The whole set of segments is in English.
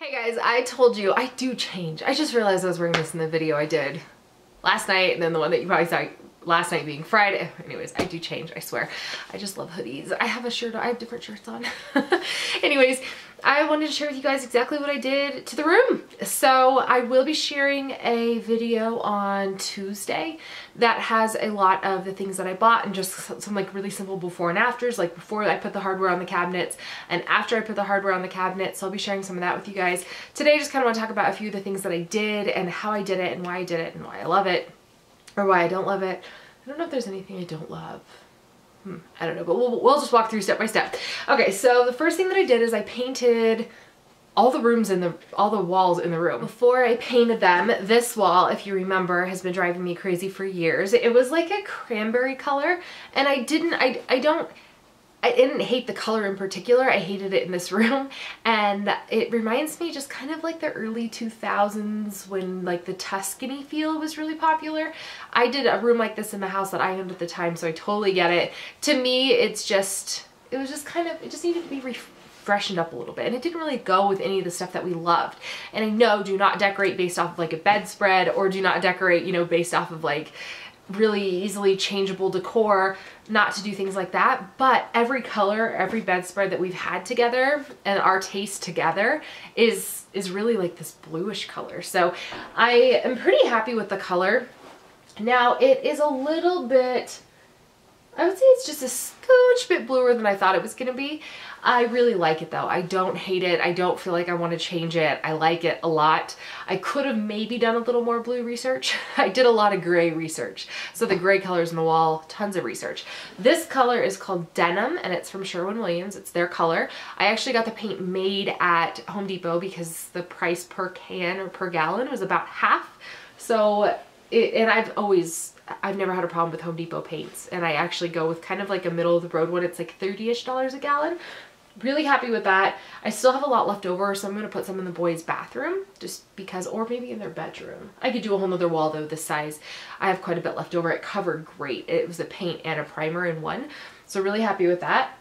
Hey guys, I told you I do change. I just realized I was wearing this in the video I did last night, and then the one that you probably saw last night being Friday. Anyways, I do change, I swear. I just love hoodies. I have different shirts on. Anyways, I wanted to share with you guys exactly what I did to the room. So I will be sharing a video on Tuesday that has a lot of the things that I bought and just some like really simple before and afters, like before I put the hardware on the cabinets and after I put the hardware on the cabinet. So I'll be sharing some of that with you guys. Today I just kind of want to talk about a few of the things that I did and how I did it and why I did it and why I love it or why I don't love it. I don't know if there's anything I don't love. I don't know, but we'll just walk through step by step. Okay, so the first thing that I did is I painted all the walls in the room. Before I painted them, this wall, if you remember, has been driving me crazy for years. It was like a cranberry color, and I didn't hate the color in particular. I hated it in this room, and it reminds me just kind of like the early 2000s when like the Tuscany feel was really popular. I did a room like this in the house that I owned at the time, so I totally get it. To me, it just needed to be freshened up a little bit, and it didn't really go with any of the stuff that we loved. And I know, do not decorate based off of like a bedspread, or do not decorate, you know, based off of like really easily changeable decor, not to do things like that. But every color, every bedspread that we've had together and our taste together is really like this bluish color. So I am pretty happy with the color. Now it is a little bit, I would say it's just a scooch bit bluer than I thought it was gonna be. I really like it though. I don't hate it. I don't feel like I want to change it. I like it a lot. I could have maybe done a little more blue research. I did a lot of gray research. So the gray colors on the wall, tons of research. This color is called Denim, and it's from Sherwin-Williams. It's their color. I actually got the paint made at Home Depot because the price per can or per gallon was about half. So, and I've never had a problem with Home Depot paints, and I actually go with kind of like a middle of the road one. It's like $30-ish a gallon. Really happy with that. I still have a lot left over, so I'm going to put some in the boys' bathroom just because, or maybe in their bedroom. I could do a whole nother wall though this size. I have quite a bit left over. It covered great. It was a paint and a primer in one. So really happy with that.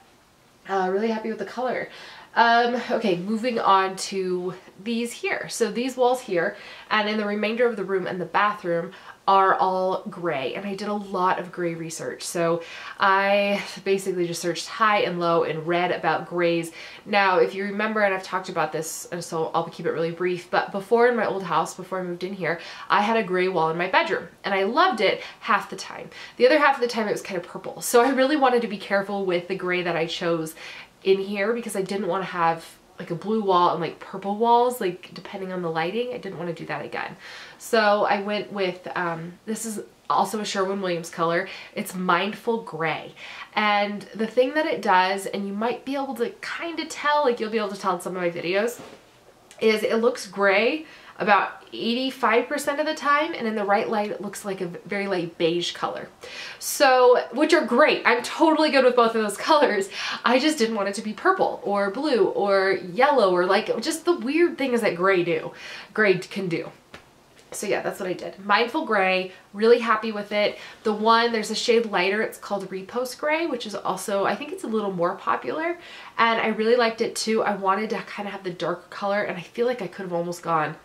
Really happy with the color. Okay, moving on to these here. So these walls here and in the remainder of the room and the bathroom are all gray, and I did a lot of gray research. So I basically just searched high and low and read about grays. Now, if you remember, and I've talked about this, so I'll keep it really brief, but before in my old house, before I moved in here, I had a gray wall in my bedroom, and I loved it half the time. The other half of the time it was kind of purple. So I really wanted to be careful with the gray that I chose in here because I didn't want to have like a blue wall and like purple walls, like depending on the lighting. I didn't want to do that again. So I went with, this is also a Sherwin-Williams color. It's Mindful Gray. And the thing that it does, and you might be able to kind of tell, like you'll be able to tell in some of my videos, is it looks gray about 85% of the time, and in the right light it looks like a very light beige color. So, which are great. I'm totally good with both of those colors. I just didn't want it to be purple or blue or yellow or like just the weird things that gray can do. So yeah, that's what I did. Mindful Gray, really happy with it. The one, there's a shade lighter, it's called Repost Gray, which is also, I think it's a little more popular, and I really liked it too. I wanted to kind of have the darker color, and I feel like I could have almost gone,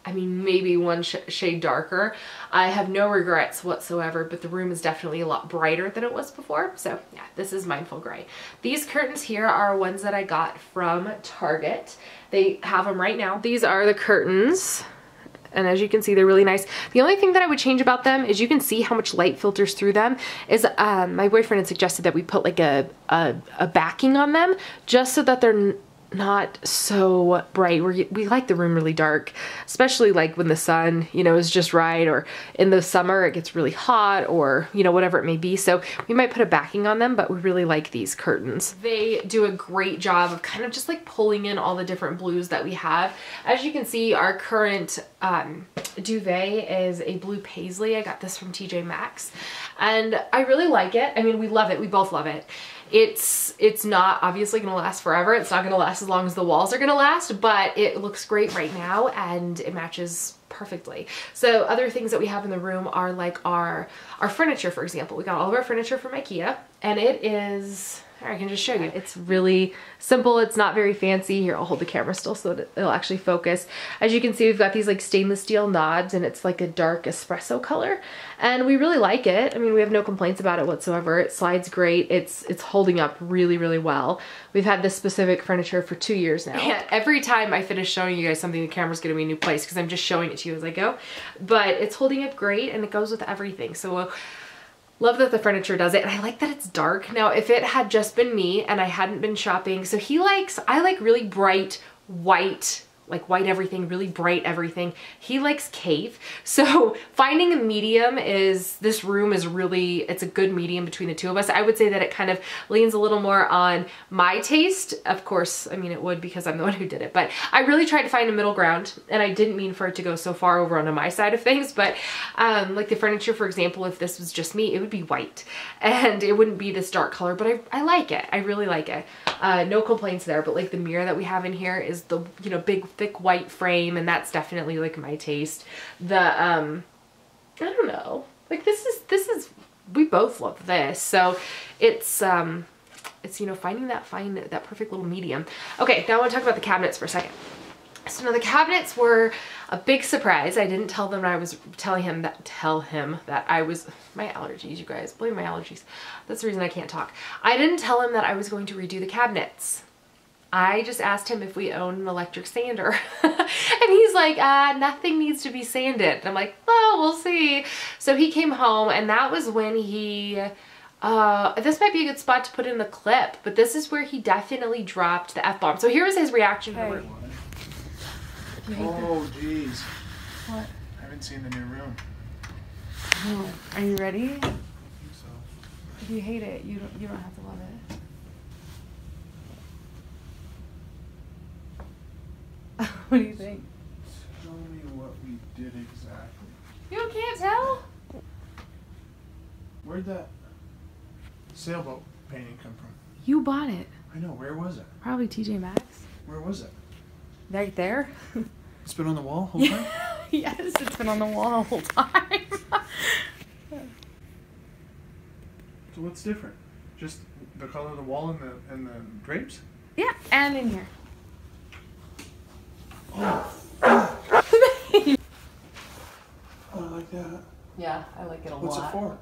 I mean, maybe one shade darker. I have no regrets whatsoever, but the room is definitely a lot brighter than it was before. So yeah, this is Mindful Gray. These curtains here are ones that I got from Target. They have them right now. These are the curtains. And as you can see, they're really nice. The only thing that I would change about them is you can see how much light filters through them. Is my boyfriend had suggested that we put like a backing on them just so that they're not so bright. We like the room really dark, especially like when the sun, you know, is just right, or in the summer it gets really hot, or, you know, whatever it may be. So we might put a backing on them, but we really like these curtains. They do a great job of kind of just like pulling in all the different blues that we have. As you can see, our current duvet is a blue paisley. I got this from TJ Maxx, and I really like it. I mean, we love it. We both love it. It's not obviously gonna last forever. It's not gonna last as long as the walls are gonna last, but it looks great right now and it matches perfectly. So other things that we have in the room are like our furniture, for example. We got all of our furniture from IKEA, and it is I can just show you. It's really simple. It's not very fancy. Here, I'll hold the camera still so that it'll actually focus. As you can see, we've got these like stainless steel knobs, and it's like a dark espresso color. And we really like it. I mean, we have no complaints about it whatsoever. It slides great. It's holding up really, really well. We've had this specific furniture for 2 years now. And every time I finish showing you guys something, the camera's gonna be a new place because I'm just showing it to you as I go. But it's holding up great, and it goes with everything. So love that the furniture does it, and I like that it's dark. Now, if it had just been me and I hadn't been shopping, so I like really bright white, like white everything, really bright everything. He likes cave. So finding a medium this room is really, it's a good medium between the two of us. I would say that it kind of leans a little more on my taste. Of course, I mean, it would because I'm the one who did it, but I really tried to find a middle ground, and I didn't mean for it to go so far over onto my side of things, but like the furniture, for example, if this was just me, it would be white and it wouldn't be this dark color, but I like it. I really like it. No complaints there, but like the mirror that we have in here is the, you know, big, thick white frame, and that's definitely like my taste. The I don't know, like this is we both love this, so it's you know, finding that perfect little medium. Okay, now I want to talk about the cabinets for a second. So now the cabinets were a big surprise. I didn't tell them, I was telling him that I was, my allergies, you guys, blame my allergies. That's the reason I can't talk. I didn't tell him that I was going to redo the cabinets. I just asked him if we own an electric sander. And he's like, nothing needs to be sanded. And I'm like, well, we'll see. So he came home, and that was when he, this might be a good spot to put in the clip, but this is where he definitely dropped the F-bomb. So here was his reaction. Hey. Oh, geez. What? I haven't seen the new room. Oh, are you ready? I think so. If you hate it, you don't have to love it. What do you think? Tell me what we did exactly. You can't tell? Where'd that sailboat painting come from? You bought it. I know, where was it? Probably TJ Maxx. Where was it? Right there. It's been on the wall the whole time? Yes, it's been on the wall the whole time. So what's different? Just the color of the wall and the drapes? Yeah, and in here. Oh. I like that. Yeah, I like it a lot. What's it for?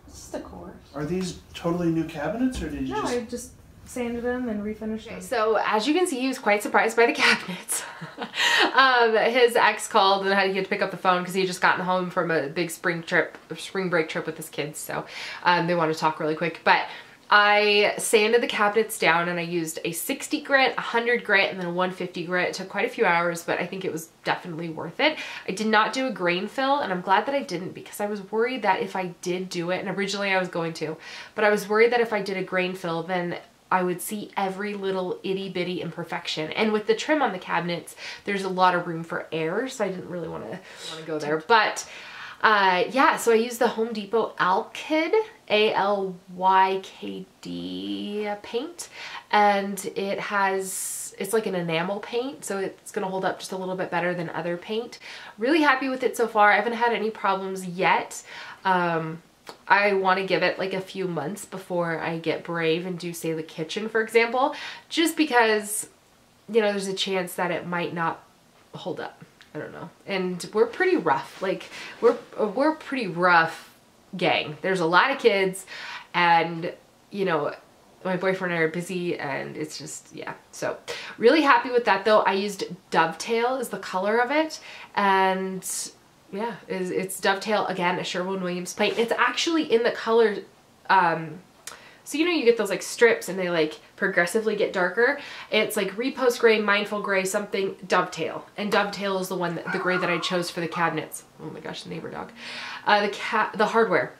It's just a course. Are these totally new cabinets, or did you I just sanded them and refinished them. So as you can see, he was quite surprised by the cabinets. His ex called and he had to pick up the phone because he had just gotten home from a big spring break trip with his kids. So they want to talk really quick. But I sanded the cabinets down, and I used a 60 grit, 100 grit, and then a 150 grit. It took quite a few hours, but I think it was definitely worth it. I did not do a grain fill, and I'm glad that I didn't, because I was worried that if I did do it, and originally I was going to, but I was worried that if I did a grain fill, then I would see every little itty bitty imperfection. And with the trim on the cabinets, there's a lot of room for error, so I didn't really want to go there. But yeah, so I used the Home Depot Alkyd, A-L-Y-K-D paint, and it's like an enamel paint, so it's gonna hold up just a little bit better than other paint. Really happy with it so far. I haven't had any problems yet. I want to give it like a few months before I get brave and do, say, the kitchen, for example, just because, you know, there's a chance that it might not hold up. I don't know. And we're pretty rough. Like, we're pretty rough gang. There's a lot of kids, and, you know, my boyfriend and I are busy, and it's just, yeah. So really happy with that, though. I used Dovetail is the color of it, and yeah, it's Dovetail, again, a Sherwin-Williams paint. It's actually in the color, so you know you get those like strips and they like progressively get darker. It's like Repost Gray, Mindful Gray, something, Dovetail. And Dovetail is the one, the gray that I chose for the cabinets. Oh my gosh, the neighbor dog. The hardware.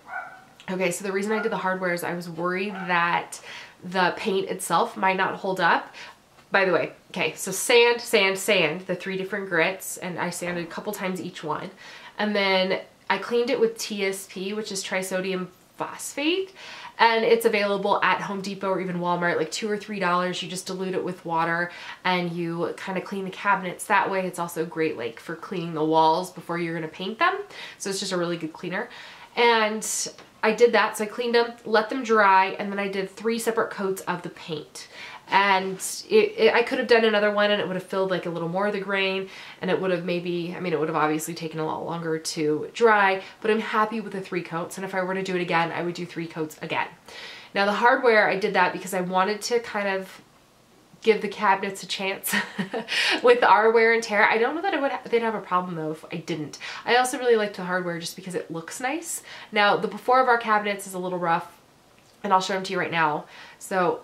Okay, so the reason I did the hardware is I was worried that the paint itself might not hold up. By the way, okay, so sand, sand, sand, the 3 different grits, and I sanded a couple times each one. And then I cleaned it with TSP, which is trisodium phosphate, and it's available at Home Depot or even Walmart, like $2 or $3. You just dilute it with water and you kind of clean the cabinets that way. It's also great like for cleaning the walls before you're gonna paint them. So it's just a really good cleaner. And I did that. So I cleaned them, let them dry, and then I did 3 separate coats of the paint. And I could have done another one and it would have filled like a little more of the grain, and it would have maybe, I mean, it would have obviously taken a lot longer to dry, but I'm happy with the 3 coats. And if I were to do it again, I would do 3 coats again. Now the hardware, I did that because I wanted to kind of give the cabinets a chance with our wear and tear. I don't know that they'd have a problem though if I didn't. I also really like the hardware just because it looks nice. Now the before of our cabinets is a little rough, and I'll show them to you right now. So,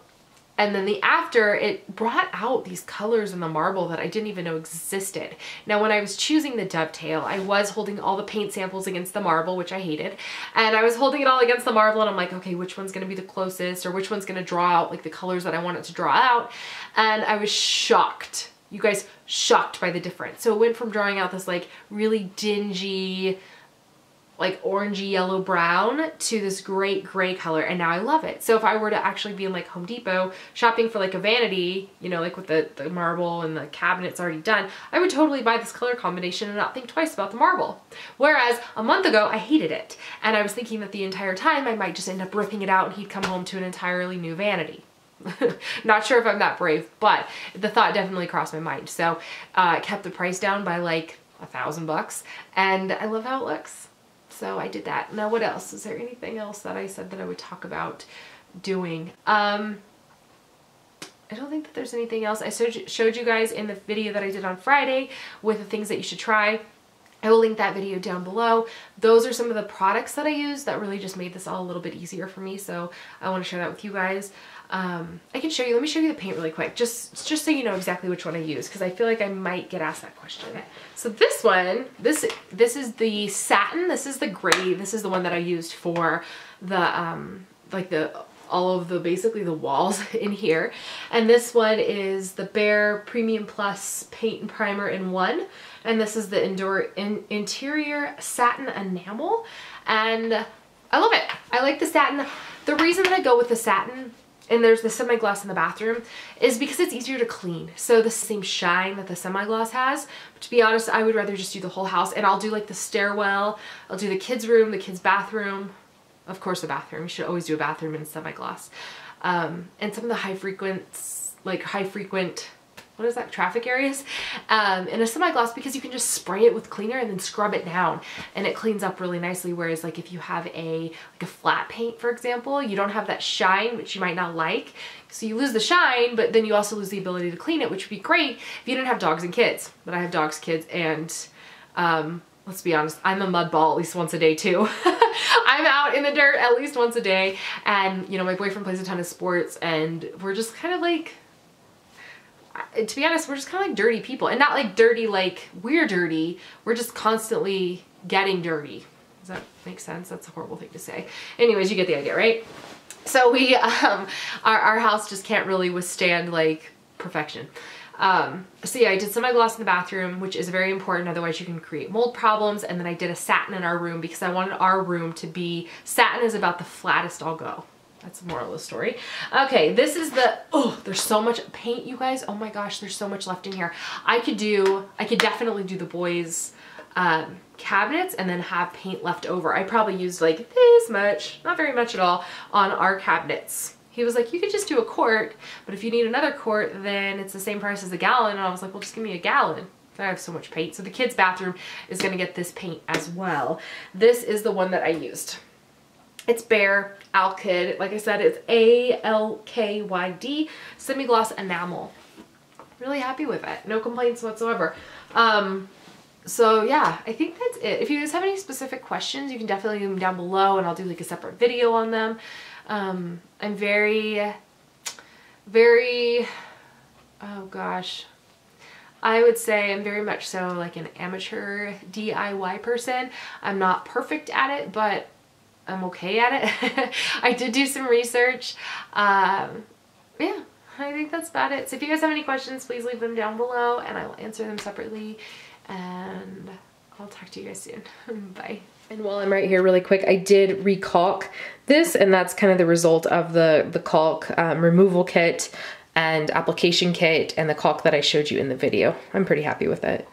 and then the after, it brought out these colors in the marble that I didn't even know existed. Now, when I was choosing the dovetail, I was holding all the paint samples against the marble, which I hated. And I was holding it all against the marble and I'm like, okay, which one's gonna be the closest, or which one's gonna draw out like the colors that I want it to draw out? And I was shocked, you guys, shocked by the difference. So it went from drawing out this like really dingy, like orangey yellow brown to this great gray color, and now I love it. So if I were to actually be in like Home Depot shopping for like a vanity, you know, like with the marble and the cabinets already done, I would totally buy this color combination and not think twice about the marble. Whereas a month ago I hated it, and I was thinking that the entire time I might just end up ripping it out and he'd come home to an entirely new vanity. Not sure if I'm that brave, but the thought definitely crossed my mind. So I kept the price down by like $1,000 and I love how it looks. So I did that. Now what else? Is there anything else that I said that I would talk about doing? I don't think that there's anything else. I showed you guys in the video that I did on Friday with the things that you should try. I will link that video down below. Those are some of the products that I use that really just made this all a little bit easier for me. So I want to share that with you guys. I can show you, let me show you the paint really quick, just so you know exactly which one I use, because I feel like I might get asked that question. Okay. So this one, this is the satin, this is the gray, this is the one that I used for the, like all of the, basically the walls in here. And this one is the Bare Premium Plus Paint and Primer in one. And this is the interior satin enamel. And I love it. I like the satin. The reason that I go with the satin, and there's the semi-gloss in the bathroom, is because it's easier to clean. So the same shine that the semi-gloss has. But to be honest, I would rather just do the whole house, and I'll do like the stairwell, I'll do the kids' room, the kids' bathroom, of course the bathroom. You should always do a bathroom in semi-gloss. And some of the high frequent, what is that, traffic areas, in a semi-gloss, because you can just spray it with cleaner and then scrub it down and it cleans up really nicely. Whereas like if you have a flat paint, for example, you don't have that shine, which you might not like. So you lose the shine, but then you also lose the ability to clean it, which would be great if you didn't have dogs and kids. But I have dogs, kids, and let's be honest, I'm a mud ball at least once a day too. I'm out in the dirt at least once a day, and you know, my boyfriend plays a ton of sports, and we're just kind of like, to be honest, we're just kind of like dirty people, and not like dirty like we're dirty, we're just constantly getting dirty. Does that make sense? That's a horrible thing to say. Anyways, you get the idea, right? So we, our house just can't really withstand like perfection. So yeah, I did semi-gloss in the bathroom, which is very important, otherwise you can create mold problems. And then I did a satin in our room because I wanted our room to be, satin is about the flattest I'll go. That's the moral of the story. Okay, this is the, oh, there's so much paint, you guys. Oh my gosh, there's so much left in here. I could definitely do the boys' cabinets and then have paint left over. I probably used like this much, not very much at all, on our cabinets. He was like, you could just do a quart, but if you need another quart, then it's the same price as a gallon. And I was like, well, just give me a gallon. I have so much paint. So the kids' bathroom is gonna get this paint as well. This is the one that I used. It's Bare Alkyd. Like I said, it's ALKYD semi-gloss enamel. Really happy with it. No complaints whatsoever. So yeah, I think that's it. If you guys have any specific questions, you can definitely leave them down below and I'll do like a separate video on them. I'm very, oh gosh, I would say I'm very much so like an amateur DIY person. I'm not perfect at it, but I'm okay at it. I did do some research. Yeah, I think that's about it. So if you guys have any questions, please leave them down below and I will answer them separately. And I'll talk to you guys soon. Bye. And while I'm right here really quick, I did recalc this, and that's kind of the result of the caulk removal kit and application kit and the caulk that I showed you in the video. I'm pretty happy with it.